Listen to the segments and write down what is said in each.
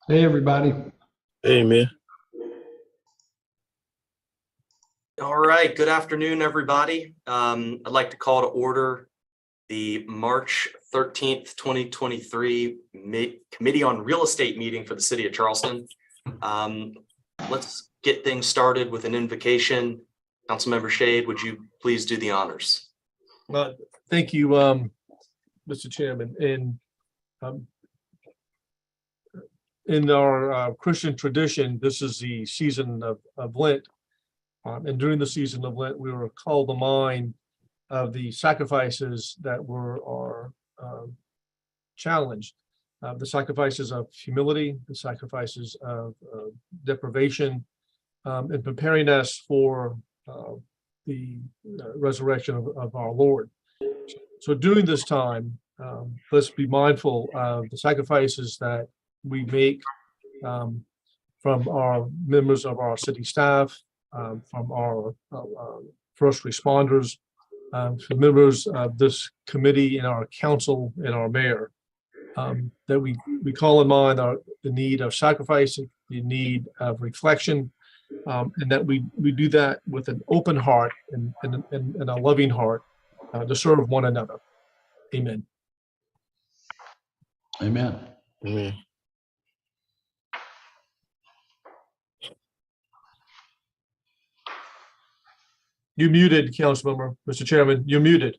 Hey, everybody. Hey, man. All right, good afternoon, everybody. I'd like to call to order the March 13th, 2023 Committee on Real Estate meeting for the City of Charleston. Let's get things started with an invocation. Councilmember Shade, would you please do the honors? Thank you, Mr. Chairman. In our Christian tradition, this is the season of Lent. And during the season of Lent, we were called to mind of the sacrifices that were challenged. The sacrifices of humility, the sacrifices of deprivation, and preparing us for the resurrection of our Lord. So during this time, let's be mindful of the sacrifices that we make from our members of our city staff, from our first responders, from members of this committee and our council and our mayor, that we call in mind the need of sacrifice, the need of reflection, and that we do that with an open heart and a loving heart to serve one another. Amen. Amen. Amen. You're muted, Councilmember. Mr. Chairman, you're muted.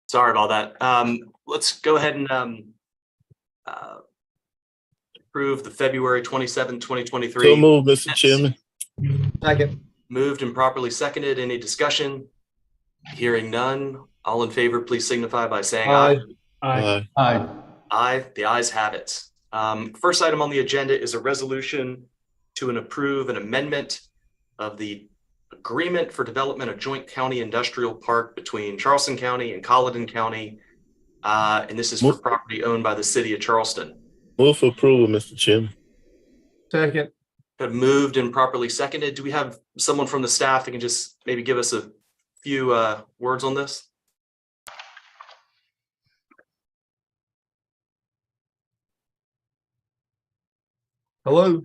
Sorry about that. Let's go ahead and approve the February 27, 2023. So move, Mr. Chairman. Second. Moved and properly seconded. Any discussion? Hearing none. All in favor, please signify by saying aye. Aye. Aye. Aye, the ayes have it. First item on the agenda is a resolution to approve an amendment of the agreement for development of joint county industrial park between Charleston County and Colleton County. And this is for property owned by the City of Charleston. Move for approval, Mr. Chairman. Second. Have moved and properly seconded. Do we have someone from the staff that can just maybe give us a few words on this? Hello,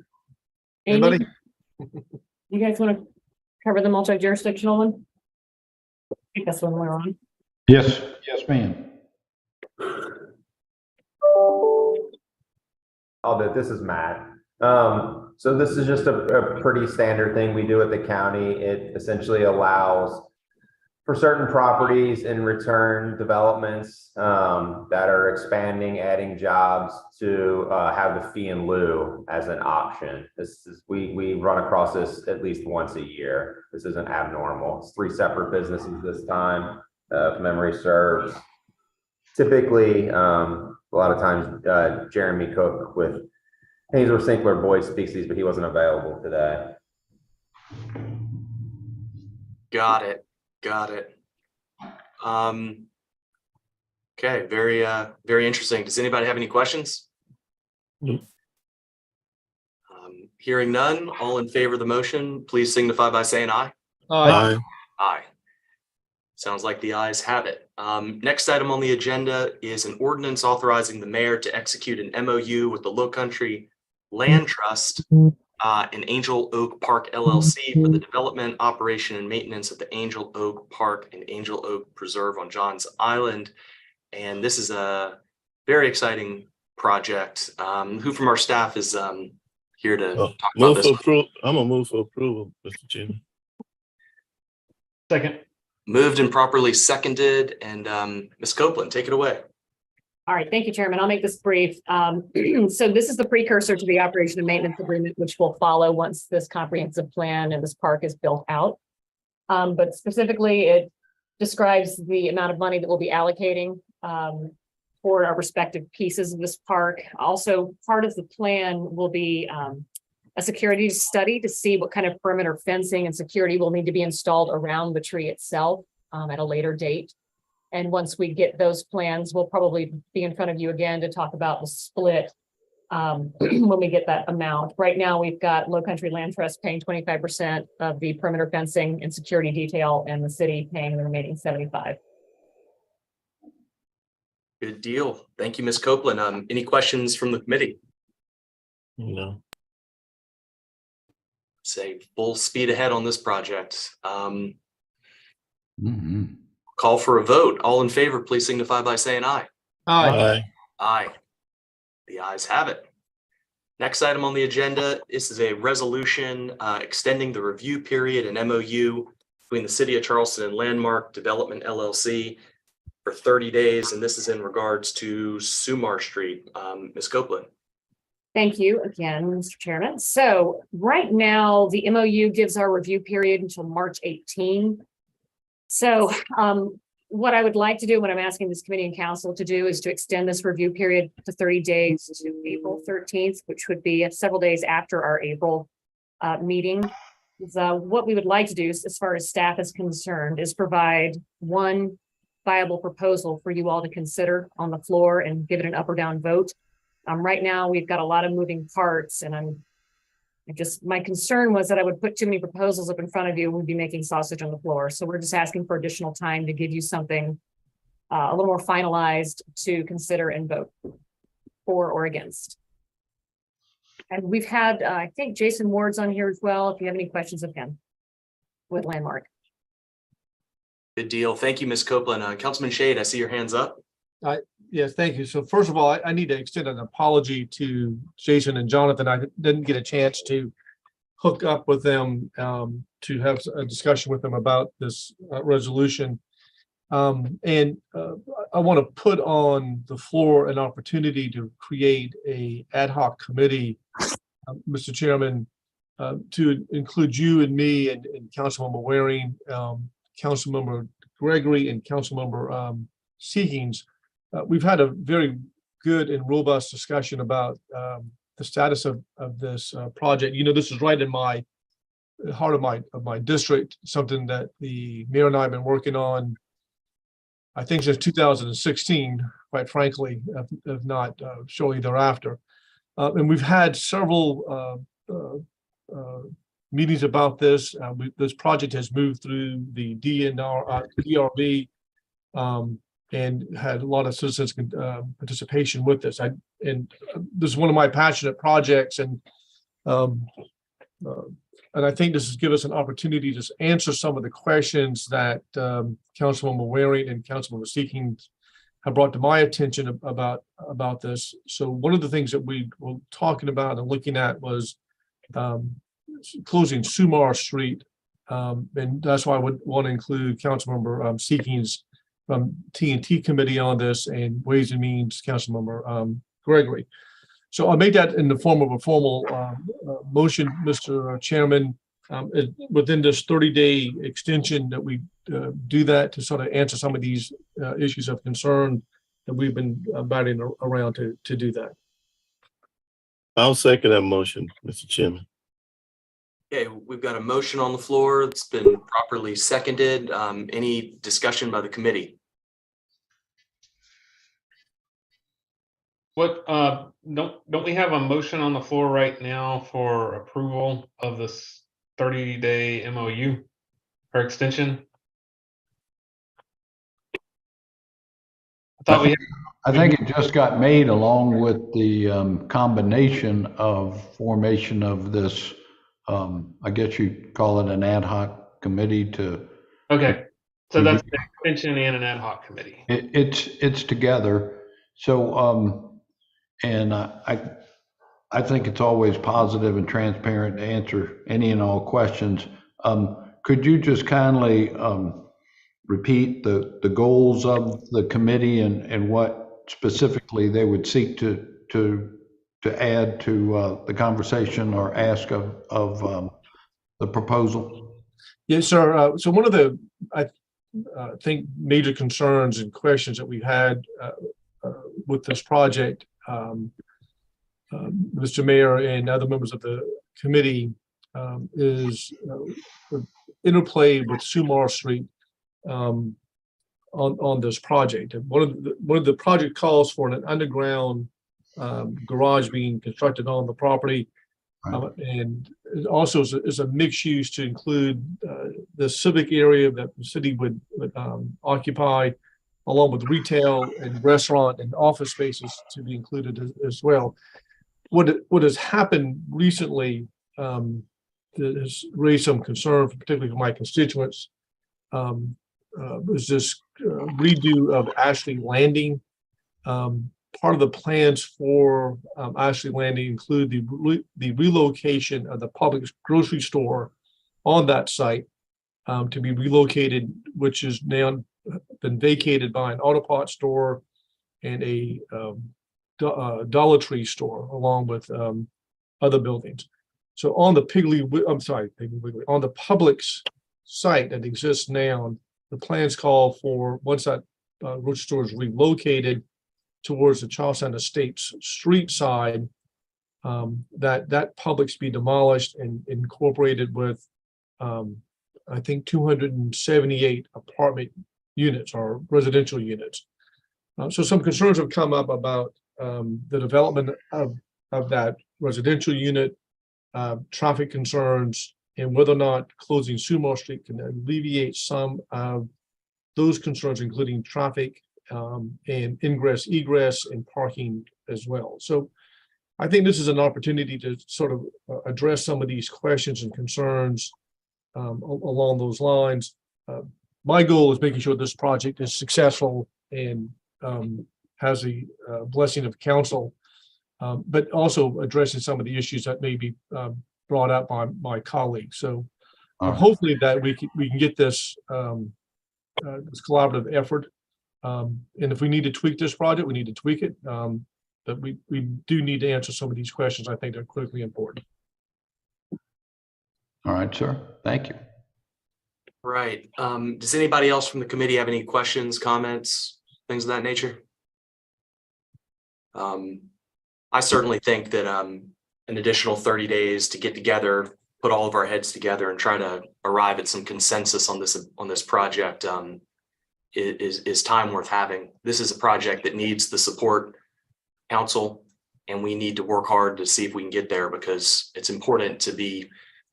Amy, anybody? you guys want to cover the multi-jurisdictional one? I think that's one we're on. Yes, ma'am. All that. This is Matt. So this is just a pretty standard thing we do at the county. It essentially allows for certain properties in return developments that are expanding, adding jobs to have the fee in lieu as an option. We run across this at least once a year. This isn't abnormal. It's 3 separate businesses this time, if memory serves. Typically, a lot of times Jeremy Cook with Hazel Sinkler Boyd speaks these, but he wasn't available today. Got it. Okay, very interesting. Does anybody have any questions? Nope. Hearing none, all in favor of the motion, please signify by saying aye. Aye. Aye. Sounds like the ayes have it. Next item on the agenda is an ordinance authorizing the mayor to execute an MOU with the Low Country Land Trust and Angel Oak Park LLC for the development, operation, and maintenance of the Angel Oak Park and Angel Oak Preserve on Johns Island. And this is a very exciting project. Who from our staff is here to talk about this? I'm gonna move for approval, Mr. Chairman. Second. Moved and properly seconded. And Ms. Copeland, take it away. All right, thank you, Chairman. I'll make this brief. So this is the precursor to the operation and maintenance agreement, which will follow once this comprehensive plan and this park is built out. But specifically, it describes the amount of money that we'll be allocating for our respective pieces of this park. Also, part of the plan will be a security study to see what kind of perimeter fencing and security will need to be installed around the tree itself at a later date. And once we get those plans, we'll probably be in front of you again to talk about the split when we get that amount. Right now, we've got Low Country Land Trust paying 25% of the perimeter fencing and security detail, and the city paying the remaining 75%. Good deal. Thank you, Ms. Copeland. Any questions from the committee? No. Say full speed ahead on this project. Mhm. Call for a vote. All in favor, please signify by saying aye. Aye. Aye. The ayes have it. Next item on the agenda, this is a resolution extending the review period and MOU between the City of Charleston and Landmark Development LLC for 30 days, and this is in regards to Sumar Street. Ms. Copeland. Thank you again, Mr. Chairman. So right now, the MOU gives our review period until March 18. So what I would like to do, what I'm asking this committee and council to do, is to extend this review period to 30 days to April 13th, which would be several days after our April meeting. So what we would like to do, as far as staff is concerned, is provide one viable proposal for you all to consider on the floor and give it an up or down vote. Right now, we've got a lot of moving parts, and my concern was that I would put too many proposals up in front of you, and we'd be making sausage on the floor. So we're just asking for additional time to give you something a little more finalized to consider and vote for or against. And we've had, I think Jason Ward's on here as well, if you have any questions of him with Landmark. Good deal. Thank you, Ms. Copeland. Councilman Shade, I see your hands up. Yes, thank you. So first of all, I need to extend an apology to Jason and Jonathan. I didn't get a chance to hook up with them to have a discussion with them about this resolution. And I want to put on the floor an opportunity to create a ad hoc committee, Mr. Chairman, to include you and me and Councilmember Waring, Councilmember Gregory, and Councilmember Seekings. We've had a very good and robust discussion about the status of this project. You know, this is right in my heart of my district, something that the mayor and I have been working on, I think, since 2016, quite frankly, if not shortly thereafter. And we've had several meetings about this. This project has moved through the DRB. And had a lot of citizens participation with this. This is one of my passionate projects, and I think this has given us an opportunity to answer some of the questions that Councilmember Waring and Councilmember Seeking have brought to my attention about this. So one of the things that we were talking about and looking at was closing Sumar Street, and that's why I would want to include Councilmember Seeking's from T&T committee on this, and Ways and Means Councilmember Gregory. So I made that in the form of a formal motion, Mr. Chairman, within this 30-day extension that we do that to sort of answer some of these issues of concern that we've been batting around to do that. I'll second that motion, Mr. Chairman. Okay, we've got a motion on the floor. It's been properly seconded. Any discussion by the committee? What, don't we have a motion on the floor right now for approval of this 30-day MOU or extension? I thought we had. I think it just got made along with the combination of formation of this, I guess you'd call it an ad hoc committee to. Okay, so that's an extension and an ad hoc committee. It's together. So, and I think it's always positive and transparent to answer any and all questions. Could you just kindly repeat the goals of the committee and what specifically they would seek to add to the conversation or ask of the proposal? Yes, sir. So one of the, I think, major concerns and questions that we've had with this project, Mr. Mayor and other members of the committee, is the interplay with Sumar Street on this project. And one of the project calls for an underground garage being constructed on the property, and it also is a mixed use to include the civic area that the city would occupy, along with retail and restaurant and office spaces to be included as well. what has happened recently that has raised some concern, particularly for my constituents, was this redo of Ashley Landing. Part of the plans for Ashley Landing include the relocation of the public grocery store on that site to be relocated, which is now been vacated by an auto parts store and a Dollar Tree store, along with other buildings. So on the on the Publix site that exists now, the plans call for, once that grocery store is relocated towards the Charleston Estates street side, that Publix be demolished and incorporated with, I think, 278 apartment units or residential units. So some concerns have come up about the development of that residential unit, traffic concerns, and whether or not closing Sumar Street can alleviate some of those concerns, including traffic and ingress, egress, and parking as well. So I think this is an opportunity to sort of address some of these questions and concerns along those lines. My goal is making sure this project is successful and has the blessing of council, but also addressing some of the issues that may be brought up by my colleagues. So hopefully that we can get this this collaborative effort. And if we need to tweak this project, we need to tweak it. But we do need to answer some of these questions. I think they're critically important. All right, sir. Thank you. Right. Does anybody else from the committee have any questions, comments, things of that nature? I certainly think that an additional 30 days to get together, put all of our heads together and try to arrive at some consensus on this project is time worth having. This is a project that needs the support council, and we need to work hard to see if we can get there, because it's important to be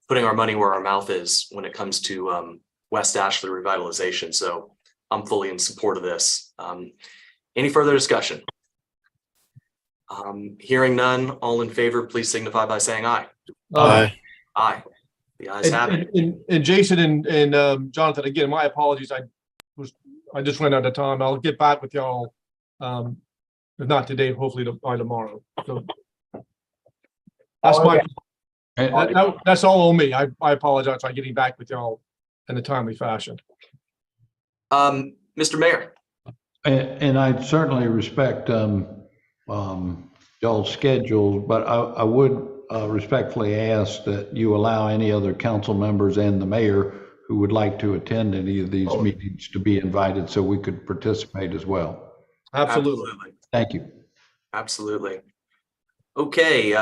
putting our money where our mouth is when it comes to West Ashley revitalization. So I'm fully in support of this. Any further discussion? Hearing none, all in favor, please signify by saying aye. Aye. Aye. The ayes have it. And Jason and Jonathan, again, my apologies. I just ran out of time. I'll get back with y'all. If not today, hopefully by tomorrow. So that's that's all on me. I apologize for getting back with y'all in a timely fashion. Mr. Mayor. And I certainly respect y'all's schedule, but I would respectfully ask that you allow any other council members and the mayor who would like to attend any of these meetings to be invited so we could participate as well. Absolutely. Thank you. Absolutely. Okay,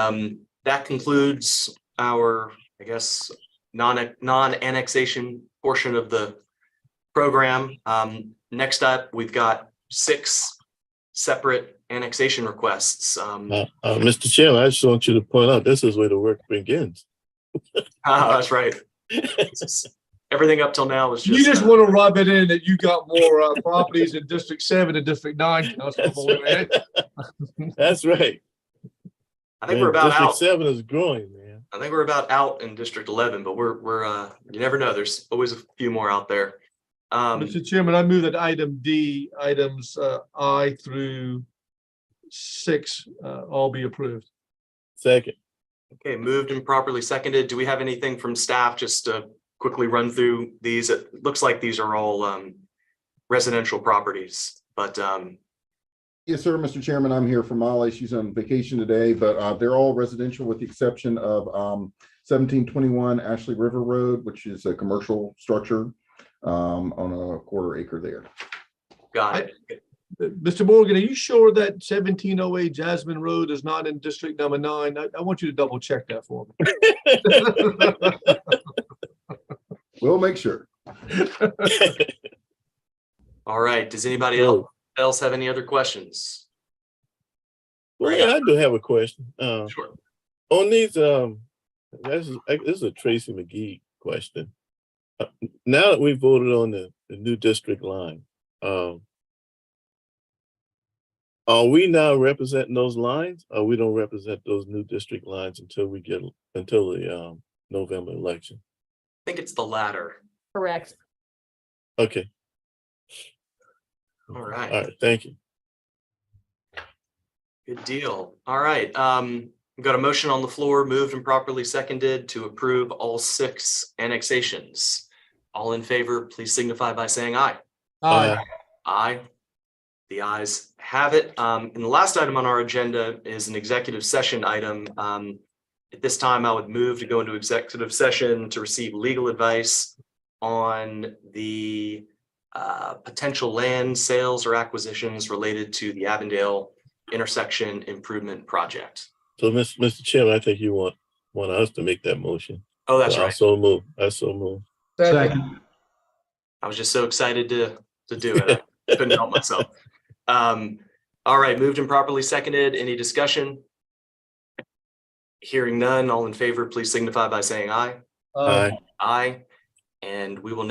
that concludes our, I guess, non-annexation portion of the program. Next up, we've got 6 separate annexation requests. Mr. Chairman, I just want you to point out, this is where the work begins. That's right. Everything up till now was just. You just want to rub it in that you got more properties in District 7 and District 9. That's right. I think we're about out. District 7 is growing, man. I think we're about out in District 11, but we're you never know. There's always a few more out there. Mr. Chairman, I move that item D, items I through 6, all be approved. Second. Okay, moved and properly seconded. Do we have anything from staff just to quickly run through these? It looks like these are all residential properties, but yes, sir, Mr. Chairman, I'm here from Molly. She's on vacation today, but they're all residential with the exception of 1721 Ashley River Road, which is a commercial structure on a 1/4 acre there. got it. Mr. Morgan, are you sure that 1708 Jasmine Road is not in District number 9? I want you to double check that for me. We'll make sure. All right. Does anybody else have any other questions? Well, yeah, I do have a question. Sure. On these, this is a Tracy McGee question. Now that we voted on the new district line, Are we now representing those lines, or we don't represent those new district lines until the November election? I think it's the latter. Correct. Okay. All right. All right, thank you. Good deal. All right. We've got a motion on the floor, moved and properly seconded to approve all 6 annexations. All in favor, please signify by saying aye. Aye. Aye. The ayes have it. And the last item on our agenda is an executive session item. At this time, I would move to go into executive session to receive legal advice on the potential land sales or acquisitions related to the Avondale intersection improvement project. So, Mr. Chairman, I think you want us to make that motion. Oh, that's So right. I so move. Second. I was just so excited to do it. I couldn't help myself. All right, moved and properly seconded. Any discussion? Hearing none, all in favor, please signify by saying aye. Aye. Aye. And we will